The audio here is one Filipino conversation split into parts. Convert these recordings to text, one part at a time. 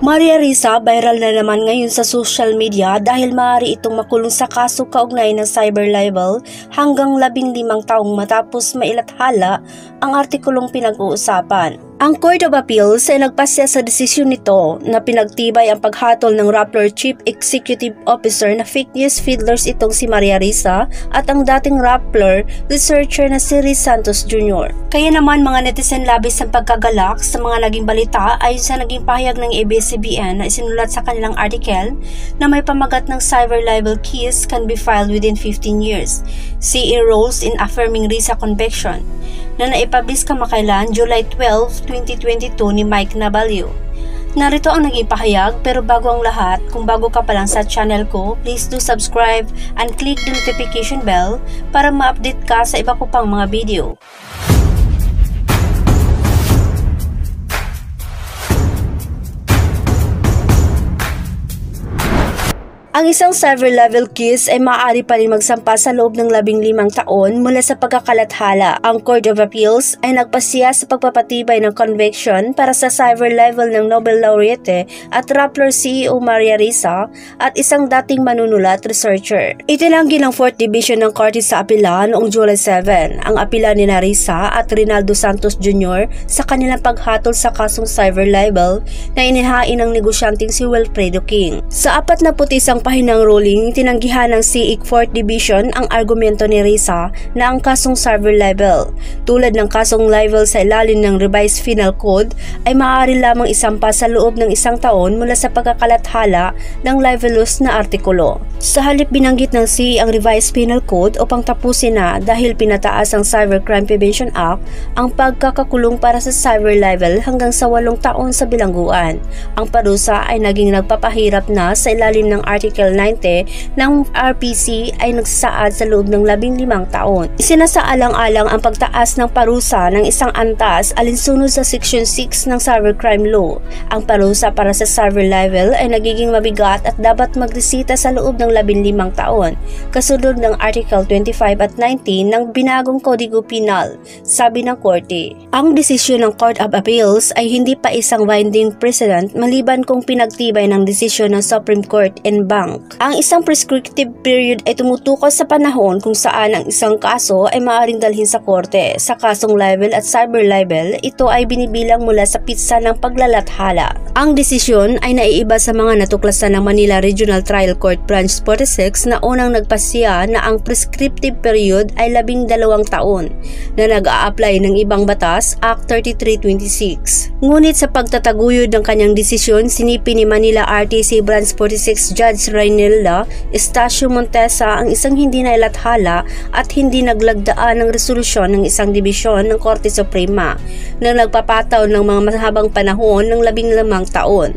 Maria Risa viral na naman ngayon sa social media dahil maaari itong makulong sa kaso kaugnay ng cyber libel hanggang 15 taong matapos mailathala ang artikulong pinag-uusapan. Ang Court of Appeals ay nagpasya sa desisyon nito na pinagtibay ang paghatol ng Rappler Chief Executive Officer na fake news fiddlers itong si Maria Risa at ang dating Rappler researcher na si Riz Santos Jr. Kaya naman mga netizen labis ang pagkagalak sa mga naging balita ayon sa naging pahayag ng ABS-CBN na isinulat sa kanilang article na may pamagat ng cyber libel case can be filed within 15 years. CE roles in affirming Risa conviction na naipublish kamakailan July 12, 2022 ni Mike Nabalio. Narito ang naging pahayag, pero bago ang lahat, kung bago ka pa lang sa channel ko, please do subscribe and click the notification bell para ma-update ka sa iba ko pang mga video. Ang isang cyber libel case ay maaari pa rin magsampa sa loob ng 15 taon mula sa pagkakalathala. Ang Court of Appeals ay nagpasya sa pagpapatibay ng conviction para sa cyber libel ng Nobel laureate at Rappler CEO Maria Risa at isang dating manunulat researcher. Itinanggi ng 4th Division ng Korte sa apela noong July 7 ang apela ni Risa at Rinaldo Santos Jr. sa kanilang paghatol sa kasong cyber libel na inihain ng negosyanteng si Wilfredo King. Sa 41 pahinang ruling, tinanggihan ng CIC 4th Division ang argumento ni Risa na ang kasong cyber libel, tulad ng kasong libel sa ilalim ng Revised Penal Code, ay maaari lamang isampa sa loob ng 1 taon mula sa pagkakalathala ng libelous na artikulo. Sa halip binanggit ng CIC ang Revised Penal Code upang tapusin na dahil pinataas ang Cybercrime Prevention Act ang pagkakakulong para sa cyber libel hanggang sa 8 taon sa bilangguan. Ang parusa ay naging nagpapahirap na sa ilalim ng Article 90 ng RPC ay nagsaad sa loob ng 15 taon. Isinasaalang-alang ang pagtaas ng parusa ng isang antas alinsunod sa Section 6 ng Cybercrime Law. Ang parusa para sa cyber libel ay nagiging mabigat at dapat magresita sa loob ng 15 taon, kasunod ng Article 25 at 19 ng binagong Kodigo Penal, sabi ng Korte. Ang desisyon ng Court of Appeals ay hindi pa isang binding precedent maliban kung pinagtibay ng desisyon ng Supreme Court en banc. Ang isang prescriptive period ay tumutukoy sa panahon kung saan ang isang kaso ay maaaring dalhin sa korte. Sa kasong libel at cyber libel, ito ay binibilang mula sa pitsa ng paglalathala. Ang desisyon ay naiiba sa mga natuklasan ng Manila Regional Trial Court Branch 46 na unang nagpasya na ang prescriptive period ay 12 taon na nag-a-apply ng ibang batas, Act 3326. Ngunit sa pagtataguyod ng kanyang desisyon, sinipi ni Manila RTC Branch 46 Judge Raynelda Estacio Montesa ang isang hindi nailathala at hindi naglagdaan ng resolusyon ng isang dibisyon ng Korte Suprema na nagpapataw ng mga mahabang panahon ng 15 taon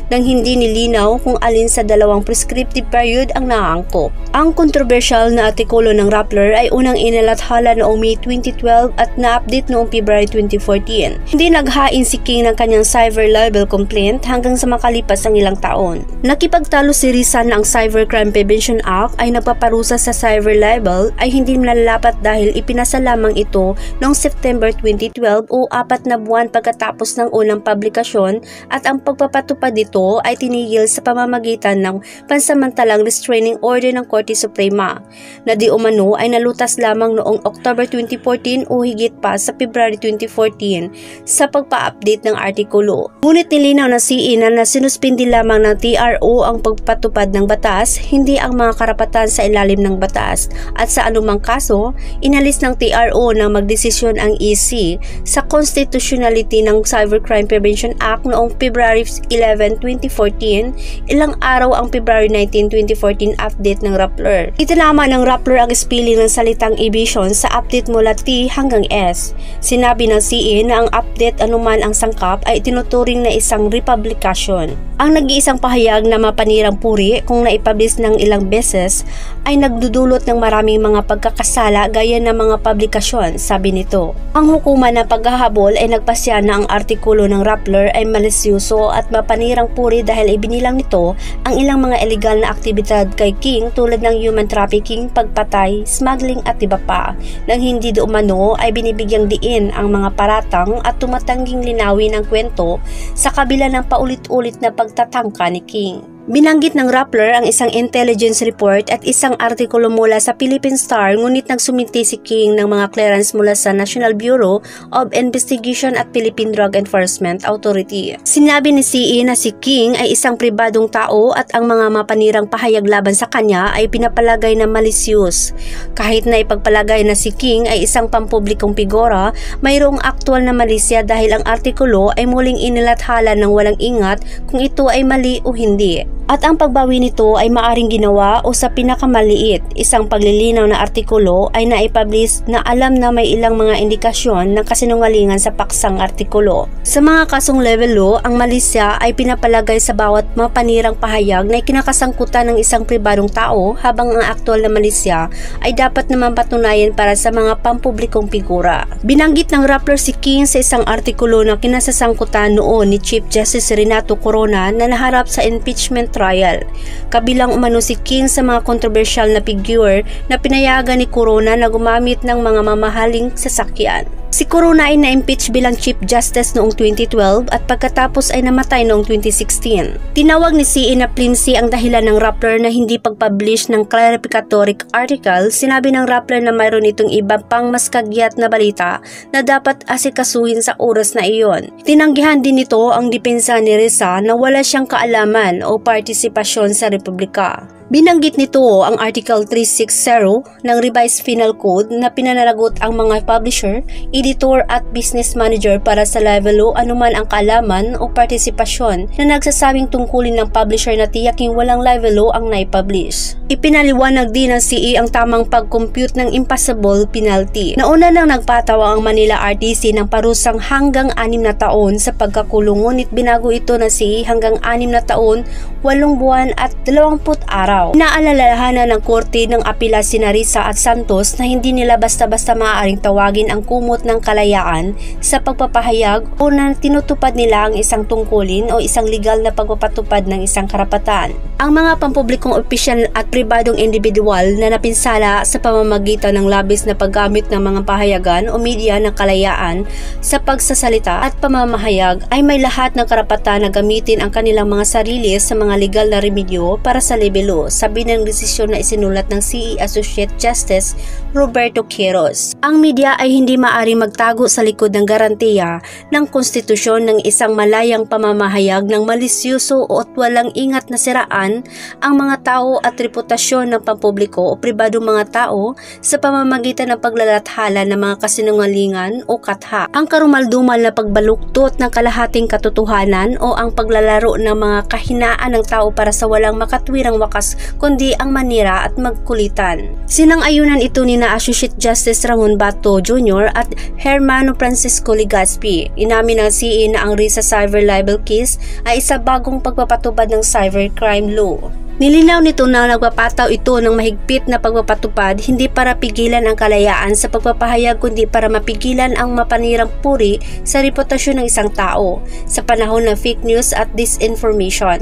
nang hindi nilinaw kung alin sa dalawang prescriptive period ang naangkop. Ang kontrobersyal na artikulo ng Rappler ay unang inilathala noong May 2012 at na-update noong February 2014. Hindi naghain si King ng kanyang cyber libel complaint hanggang sa makalipas ang ilang taon. Nakipagtalo si Risa na ang Cybercrime Prevention Act ay nagpaparusa sa cyber libel ay hindi nalalapat dahil ipinasa lamang ito noong September 2012 o 4 na buwan pagkatapos ng unang publikasyon at ang pagpapatupad dito ay tinigil sa pamamagitan ng pansamantalang restraining order ng Korte Suprema na di umano ay nalutas lamang noong October 2014 o higit pa sa February 2014 sa pagpa-update ng artikulo. Ngunit nilinaw na CE na sinuspindi lamang ng TRO ang pagpatupad ng batas, hindi ang mga karapatan sa ilalim ng batas, at sa anumang kaso, inalis ng TRO na magdesisyon ang EC sa constitutionality ng Cybercrime Prevention Act noong February 11, 2014, ilang araw ang February 19, 2014 update ng Rappler. Itinama ng Rappler ang spelling ng salitang evasion sa update mula T hanggang S. Sinabi ng CE na ang update anuman ang sangkap ay tinuturing na isang republication. Ang nag-iisang pahayag na mapanirang puri kung naipublish ng ilang beses ay nagdudulot ng maraming mga pagkakasala gaya ng mga publikasyon, sabi nito. Ang hukuman ng paghahabol ay nagpasya na ang artikulo ng Rappler ay malisyos malisyoso at mapanirang puri dahil ibinilang nito ang ilang mga illegal na aktibidad kay King tulad ng human trafficking, pagpatay, smuggling at iba pa, nang hindi do umano ay binibigyang diin ang mga paratang at tumatangging linawin ang kwento sa kabila ng paulit-ulit na pagtatangka ni King. Binanggit ng Rappler ang isang intelligence report at isang artikulo mula sa Philippine Star, ngunit nagsuminti si King ng mga clearance mula sa National Bureau of Investigation at Philippine Drug Enforcement Authority. Sinabi ni CE na si King ay isang pribadong tao at ang mga mapanirang pahayag laban sa kanya ay pinapalagay na malicious. Kahit na ipagpalagay na si King ay isang pampublikong figura, mayroong aktwal na malisya dahil ang artikulo ay muling inilathala ng walang ingat kung ito ay mali o hindi. At ang pagbawi nito ay maaring ginawa o sa pinakamaliit, isang paglilinaw na artikulo ay naipublish na alam na may ilang mga indikasyon ng kasinungalingan sa paksang artikulo. Sa mga kasong level law, ang malisya ay pinapalagay sa bawat mapanirang pahayag na kinakasangkutan ng isang pribadong tao, habang ang aktwal na malisya ay dapat naman patunayan para sa mga pampublikong figura. Binanggit ng Rappler si King sa isang artikulo na kinasasangkutan noon ni Chief Justice Renato Corona na naharap sa impeachment trial. Kabilang umano si King sa mga kontrobersyal na figure na pinayagan ni Corona na gumamit ng mga mamahaling sasakyan. Si Corona ay na-impeach bilang Chief Justice noong 2012 at pagkatapos ay namatay noong 2016. Tinawag ni CE na flimsy ang dahilan ng Rappler na hindi pag-publish ng clarificatory article. Sinabi ng Rappler na mayroon itong iba pang mas kagyat na balita na dapat asikasuhin sa oras na iyon. Tinanggihan din nito ang depensa ni Risa na wala siyang kaalaman o partisipasyon sa Republika. Binanggit nito ang Article 360 ng Revised Penal Code na pinananagot ang mga publisher, editor at business manager para sa level law anuman ang kaalaman o partisipasyon na nagsasabing tungkulin ng publisher na tiyaking walang level law ang naipublish. Ipinaliwanag din ng CE ang tamang pag-compute ng impossible penalty. Nauna nang nagpatawa ang Manila RTC ng parusang hanggang 6 na taon sa pagkakulong, ngunit binago ito ng CE hanggang 6 na taon, 8 buwan at 20 araw. Inaalalahanan ng korte ng apela sina Risa at Santos na hindi nila basta-basta maaaring tawagin ang kumot ng kalayaan sa pagpapahayag o na tinutupad nila ang isang tungkulin o isang legal na pagpapatupad ng isang karapatan. Ang mga pampublikong opisyal at pribadong individual na napinsala sa pamamagitan ng labis na paggamit ng mga pahayagan o media ng kalayaan sa pagsasalita at pamamahayag ay may lahat ng karapatan na gamitin ang kanilang mga sarili sa mga legal na remedyo para sa libelo, sabi ng desisyon na isinulat ng CE Associate Justice Roberto Quiros. Ang media ay hindi maaaring magtago sa likod ng garantiya ng konstitusyon ng isang malayang pamamahayag ng malisyoso o at walang ingat na siraan ang mga tao at reputasyon ng pampubliko o pribadong mga tao sa pamamagitan ng paglalathala ng mga kasinungalingan o katha, ang karumaldumal na pagbaluktot ng kalahating katotohanan o ang paglalaro ng mga kahinaan ng tao para sa walang makatwirang wakas kundi ang manira at magkulitan. Sinang-ayunan ito ni na Associate Justice Ramon Bato Jr. at Hermano Francisco Legaspi. Inamin ng CE na ang Risa cyber libel case ay isa bagong pagpapatubad ng cybercrime law. Nilinaw nito na nagpapataw ito ng mahigpit na pagpapatupad hindi para pigilan ang kalayaan sa pagpapahayag kundi para mapigilan ang mapanirang puri sa reputasyon ng isang tao sa panahon ng fake news at disinformation.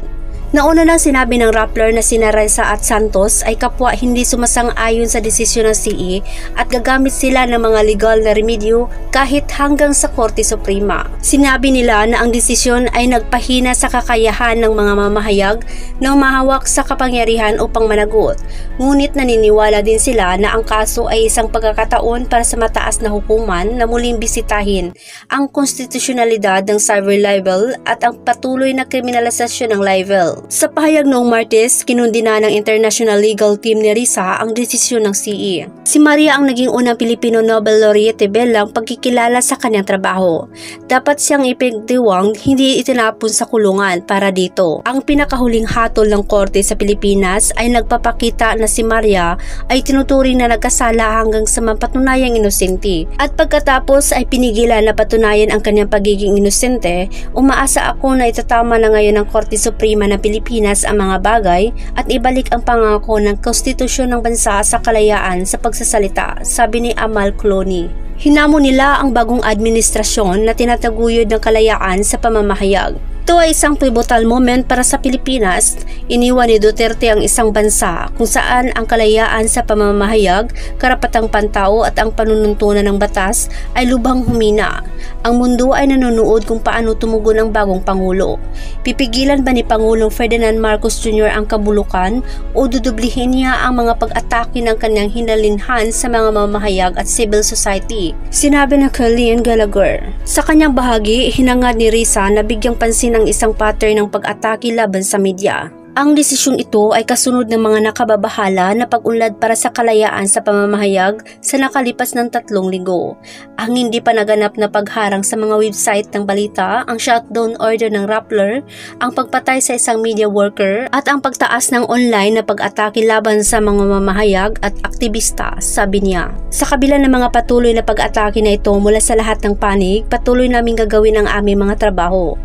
Nauna nang sinabi ng Rappler na sina Risa at Santos ay kapwa hindi sumasang-ayon sa desisyon ng CE at gagamit sila ng mga legal na remedyo kahit hanggang sa Korte Suprema. Sinabi nila na ang desisyon ay nagpahina sa kakayahan ng mga mamahayag na humahawak sa kapangyarihan upang managot. Ngunit naniniwala din sila na ang kaso ay isang pagkakataon para sa mataas na hukuman na muling bisitahin ang konstitusyonalidad ng cyber libel at ang patuloy na kriminalisasyon ng libel. Sa pahayag noong Martes, kinundi na ng International Legal Team ni Risa ang desisyon ng CE. Si Maria ang naging unang Pilipino Nobel Laureate bilang pagkikilala sa kanyang trabaho. Dapat siyang ipagdiwang hindi itinapon sa kulungan para dito. Ang pinakahuling hatol ng korte sa Pilipinas ay nagpapakita na si Maria ay tinuturing na nagkasala hanggang sa mapatunayang inosente. At pagkatapos ay pinigilan na patunayan ang kanyang pagiging inosente, umaasa ako na itatama na ngayon ng Korte Suprema ng Pilipinas ang mga bagay at ibalik ang pangako ng konstitusyon ng bansa sa kalayaan sa pagsasalita, sabi ni Amal Clooney. Hinamon nila ang bagong administrasyon na tinataguyod ng kalayaan sa pamamahayag. Ito ay isang pivotal moment para sa Pilipinas. Iniwan ni Duterte ang isang bansa kung saan ang kalayaan sa pamamahayag, karapatang pantao at ang panununtunan ng batas ay lubhang humina. Ang mundo ay nanonood kung paano tumugon ang bagong Pangulo. Pipigilan ba ni Pangulong Ferdinand Marcos Jr. ang kabulukan o dudublihin niya ang mga pag-atake ng kanyang hinalinhan sa mga mamahayag at civil society? Sinabi ng Kellyanne Gallagher. Sa kanyang bahagi, hinangad ni Risa na bigyang pansin ang isang pattern ng pag-atake laban sa media. Ang desisyong ito ay kasunod ng mga nakababahala na pag-unlad para sa kalayaan sa pamamahayag sa nakalipas ng 3 linggo. Ang hindi pa naganap na pagharang sa mga website ng balita, ang shutdown order ng Rappler, ang pagpatay sa isang media worker, at ang pagtaas ng online na pag-atake laban sa mga mamahayag at aktivista, sabi niya. Sa kabila ng mga patuloy na pag-atake na ito mula sa lahat ng panig, patuloy naming gagawin ang aming mga trabaho.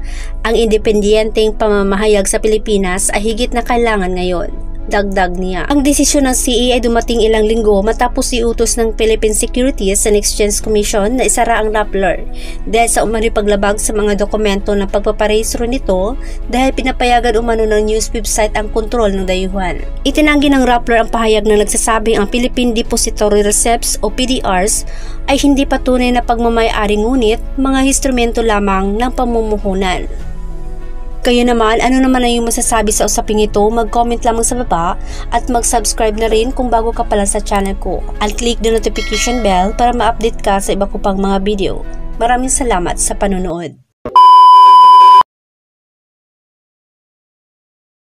Ang independenteng pamamahayag sa Pilipinas ay higit na kailangan ngayon, dagdag niya. Ang desisyon ng CE ay dumating ilang linggo matapos iutos ng Philippine Securities and Exchange Commission na isara ang Rappler dahil sa umano'y paglabag sa mga dokumento ng pagpaparehistro nito dahil pinapayagan umano ng news website ang kontrol ng dayuhan. Itinanggi ng Rappler ang pahayag na nagsasabing ang Philippine Depository Receipts o PDRs ay hindi patunay na pagmamay-ari ngunit mga instrumento lamang ng pamumuhunan. Kayo naman, ano naman ang iyong masasabi sa usaping ito? Mag-comment lamang sa baba at mag-subscribe na rin kung bago ka pala sa channel ko. At click the notification bell para ma-update ka sa iba ko pang mga video. Maraming salamat sa panonood.